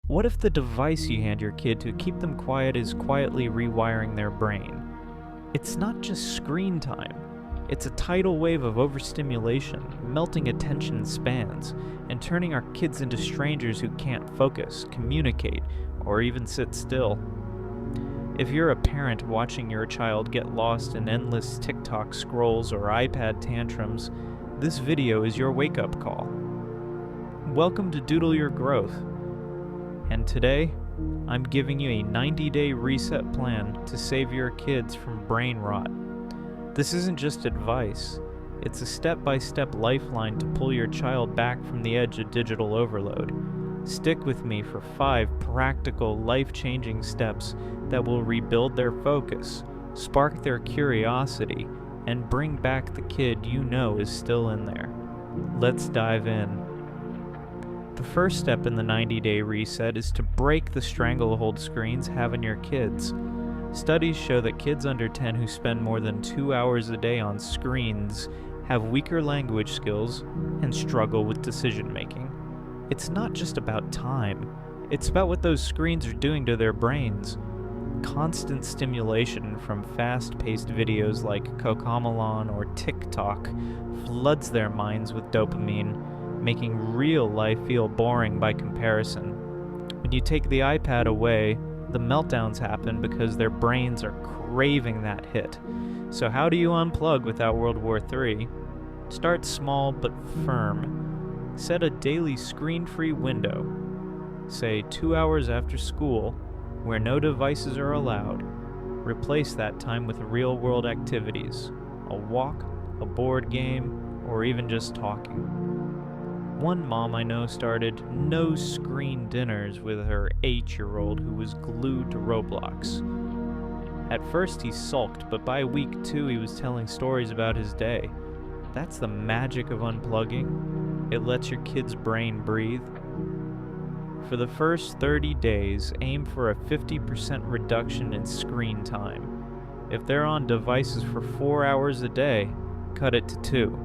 What if the device you hand your kid to keep them quiet is quietly rewiring their brain? It's not just screen time. It's a tidal wave of overstimulation, melting attention spans, and turning our kids into strangers who can't focus, communicate, or even sit still. If you're a parent watching your child get lost in endless TikTok scrolls or iPad tantrums, this video is your wake-up call. Welcome to Doodle Your Growth. And today, I'm giving you a 90-day reset plan to save your kids from brain rot. This isn't just advice, it's a step-by-step lifeline to pull your child back from the edge of digital overload. Stick with me for 5 practical, life-changing steps that will rebuild their focus, spark their curiosity, and bring back the kid you know is still in there. Let's dive in. The first step in the 90-day reset is to break the stranglehold screens have on your kids. Studies show that kids under 10 who spend more than 2 hours a day on screens have weaker language skills and struggle with decision making. It's not just about time, it's about what those screens are doing to their brains. Constant stimulation from fast-paced videos like Cocomelon or TikTok floods their minds with dopamine, making real life feel boring by comparison. When you take the iPad away, the meltdowns happen because their brains are craving that hit. So how do you unplug without World War III? Start small but firm. Set a daily screen-free window, say 2 hours after school, where no devices are allowed. Replace that time with real-world activities, a walk, a board game, or even just talking. One mom I know started no-screen dinners with her 8-year-old who was glued to Roblox. At first he sulked, but by week 2 he was telling stories about his day. That's the magic of unplugging. It lets your kid's brain breathe. For the first 30 days, aim for a 50% reduction in screen time. If they're on devices for 4 hours a day, cut it to 2.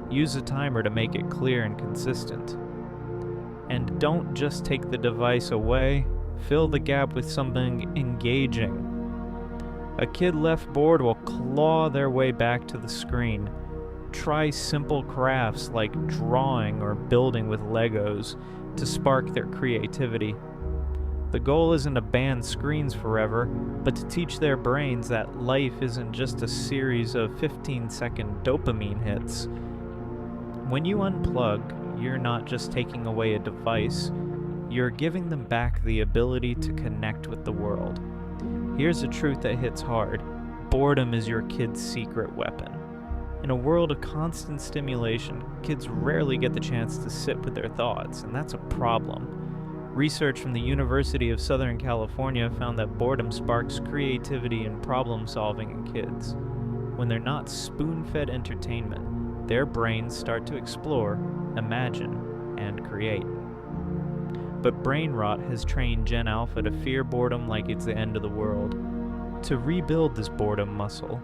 Use a timer to make it clear and consistent. And don't just take the device away, fill the gap with something engaging. A kid left bored will claw their way back to the screen. Try simple crafts like drawing or building with Legos to spark their creativity. The goal isn't to ban screens forever, but to teach their brains that life isn't just a series of 15-second dopamine hits. When you unplug, you're not just taking away a device, you're giving them back the ability to connect with the world. Here's a truth that hits hard. Boredom is your kid's secret weapon. In a world of constant stimulation, kids rarely get the chance to sit with their thoughts, and that's a problem. Research from the University of Southern California found that boredom sparks creativity and problem-solving in kids. When they're not spoon-fed entertainment, their brains start to explore, imagine, and create. But brain rot has trained Gen Alpha to fear boredom like it's the end of the world. To rebuild this boredom muscle,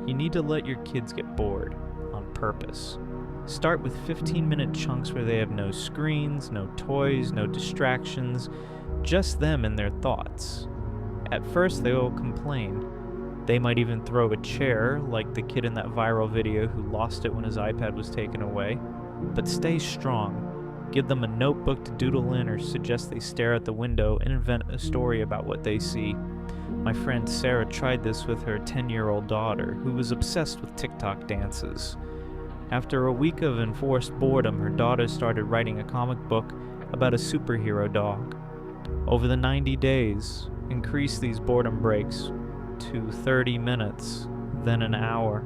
you need to let your kids get bored on purpose. Start with 15-minute chunks where they have no screens, no toys, no distractions, just them and their thoughts. At first they will complain. They might even throw a chair, like the kid in that viral video who lost it when his iPad was taken away. But stay strong. Give them a notebook to doodle in or suggest they stare at the window and invent a story about what they see. My friend Sarah tried this with her 10-year-old daughter, who was obsessed with TikTok dances. After a week of enforced boredom, her daughter started writing a comic book about a superhero dog. Over the 90 days, increase these boredom breaks to 30 minutes, then an hour.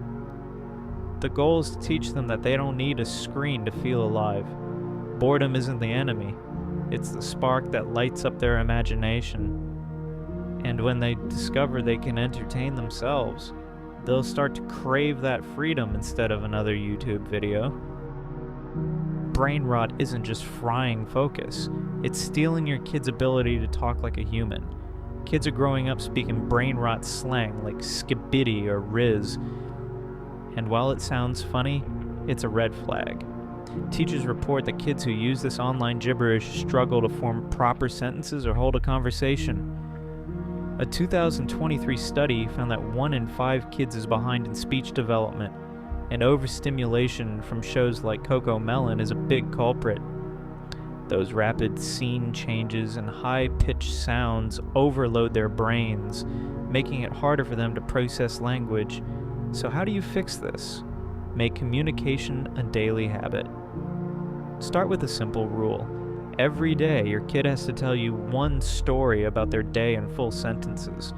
The goal is to teach them that they don't need a screen to feel alive. Boredom isn't the enemy, it's the spark that lights up their imagination. And when they discover they can entertain themselves, they'll start to crave that freedom instead of another YouTube video. Brain rot isn't just frying focus, it's stealing your kid's ability to talk like a human. Kids are growing up speaking brain rot slang like skibidi or riz, and while it sounds funny, it's a red flag. Teachers report that kids who use this online gibberish struggle to form proper sentences or hold a conversation. A 2023 study found that 1 in 5 kids is behind in speech development, and overstimulation from shows like Coco Melon is a big culprit. Those rapid scene changes and high-pitched sounds overload their brains, making it harder for them to process language. So how do you fix this? Make communication a daily habit. Start with a simple rule. Every day, your kid has to tell you one story about their day in full sentences.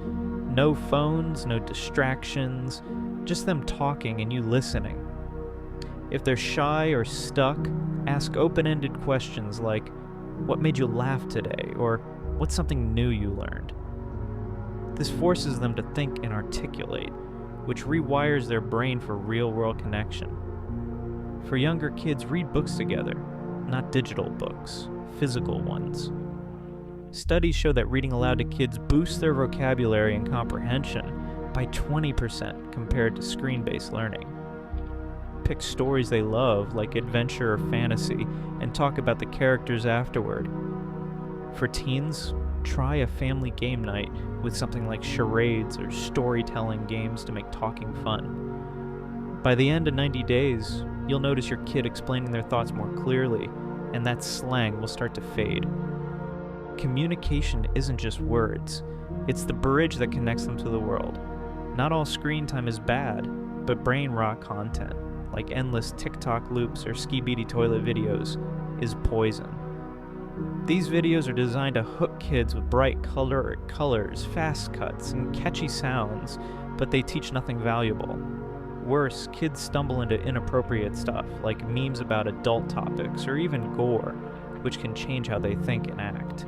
No phones, no distractions, just them talking and you listening. If they're shy or stuck, ask open-ended questions like, "What made you laugh today?" or "What's something new you learned?" This forces them to think and articulate, which rewires their brain for real-world connection. For younger kids, read books together, not digital books, physical ones. Studies show that reading aloud to kids boosts their vocabulary and comprehension by 20% compared to screen-based learning. Pick stories they love, like adventure or fantasy, and talk about the characters afterward. For teens, try a family game night with something like charades or storytelling games to make talking fun. By the end of 90 days, you'll notice your kid explaining their thoughts more clearly, and that slang will start to fade. Communication isn't just words, it's the bridge that connects them to the world. Not all screen time is bad, but brain rot content, like endless TikTok loops or skibidi toilet videos, is poison. These videos are designed to hook kids with bright colors, fast cuts, and catchy sounds, but they teach nothing valuable. Worse, kids stumble into inappropriate stuff, like memes about adult topics or even gore, which can change how they think and act.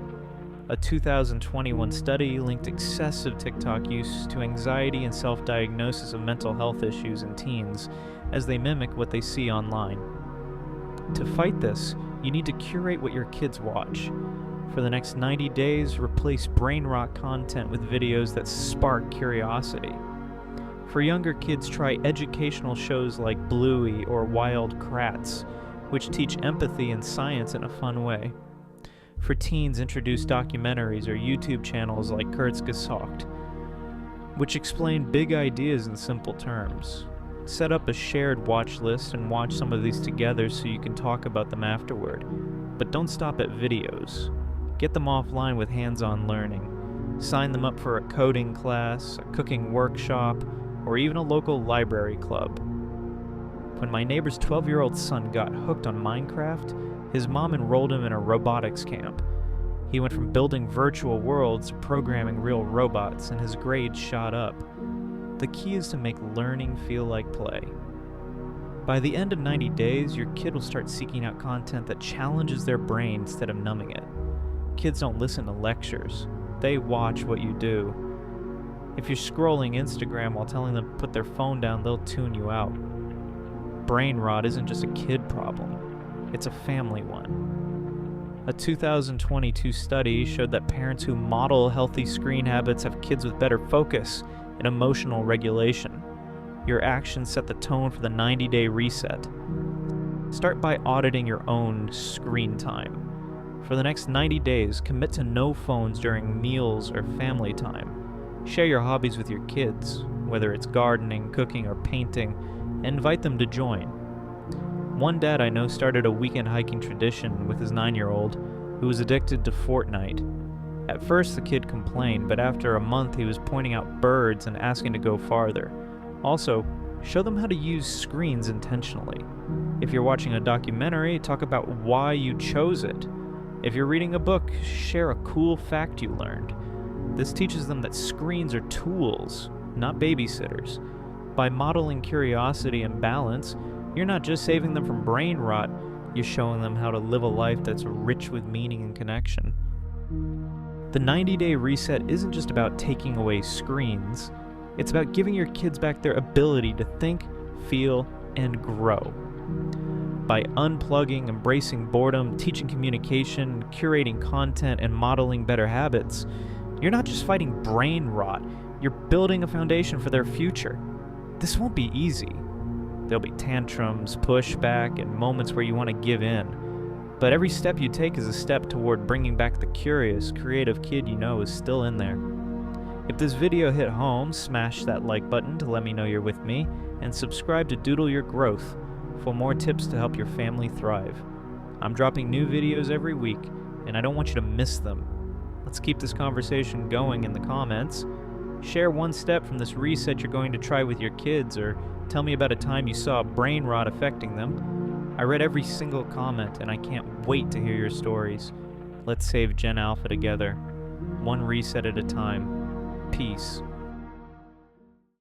A 2021 study linked excessive TikTok use to anxiety and self-diagnosis of mental health issues in teens, as they mimic what they see online. To fight this, you need to curate what your kids watch. For the next 90 days, replace brain rot content with videos that spark curiosity. For younger kids, try educational shows like Bluey or Wild Kratts, which teach empathy and science in a fun way. For teens, introduce documentaries or YouTube channels like Kurzgesagt, which explain big ideas in simple terms. Set up a shared watch list and watch some of these together so you can talk about them afterward. But don't stop at videos. Get them offline with hands-on learning. Sign them up for a coding class, a cooking workshop, or even a local library club. When my neighbor's 12-year-old son got hooked on Minecraft, his mom enrolled him in a robotics camp. He went from building virtual worlds to programming real robots, and his grades shot up. The key is to make learning feel like play. By the end of 90 days, your kid will start seeking out content that challenges their brain instead of numbing it. Kids don't listen to lectures. They watch what you do. If you're scrolling Instagram while telling them to put their phone down, they'll tune you out. Brain rot isn't just a kid problem. It's a family one. A 2022 study showed that parents who model healthy screen habits have kids with better focus and emotional regulation. Your actions set the tone for the 90-day reset. Start by auditing your own screen time. For the next 90 days, commit to no phones during meals or family time. Share your hobbies with your kids, whether it's gardening, cooking, or painting, and invite them to join. One dad I know started a weekend hiking tradition with his 9-year-old, who was addicted to Fortnite. At first, the kid complained, but after a month, he was pointing out birds and asking to go farther. Also, show them how to use screens intentionally. If you're watching a documentary, talk about why you chose it. If you're reading a book, share a cool fact you learned. This teaches them that screens are tools, not babysitters. By modeling curiosity and balance, you're not just saving them from brain rot, you're showing them how to live a life that's rich with meaning and connection. The 90-day reset isn't just about taking away screens, it's about giving your kids back their ability to think, feel, and grow. By unplugging, embracing boredom, teaching communication, curating content, and modeling better habits, you're not just fighting brain rot, you're building a foundation for their future. This won't be easy. There'll be tantrums, pushback, and moments where you want to give in. But every step you take is a step toward bringing back the curious, creative kid you know is still in there. If this video hit home, smash that like button to let me know you're with me, and subscribe to Doodle Your Growth for more tips to help your family thrive. I'm dropping new videos every week, and I don't want you to miss them. Let's keep this conversation going in the comments. Share one step from this reset you're going to try with your kids, or tell me about a time you saw brain rot affecting them. I read every single comment, and I can't wait to hear your stories. Let's save Gen Alpha together, one reset at a time. Peace.